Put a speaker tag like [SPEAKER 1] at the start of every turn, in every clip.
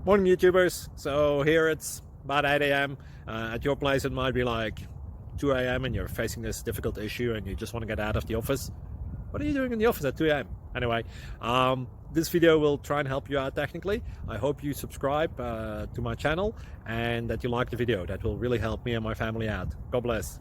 [SPEAKER 1] Morning YouTubers. So here it's about 8 a.m. At your place it might be like 2 a.m. and you're facing this difficult issue and you just want to get out of the office. What are you doing in the office at 2 a.m.? Anyway, this video will try and help you out technically. I hope you subscribe to my channel and that you like the video. That will really help me and my family out. God bless.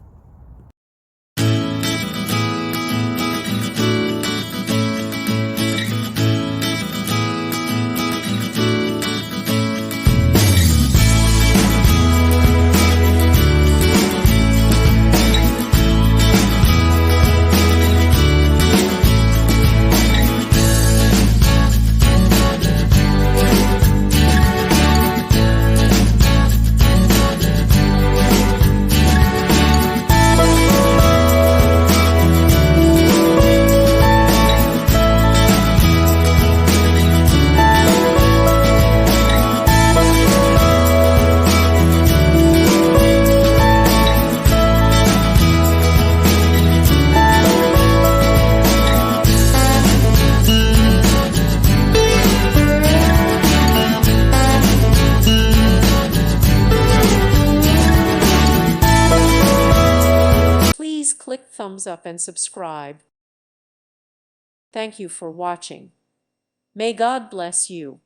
[SPEAKER 2] Please click thumbs up and subscribe. Thank you for watching. May God bless you.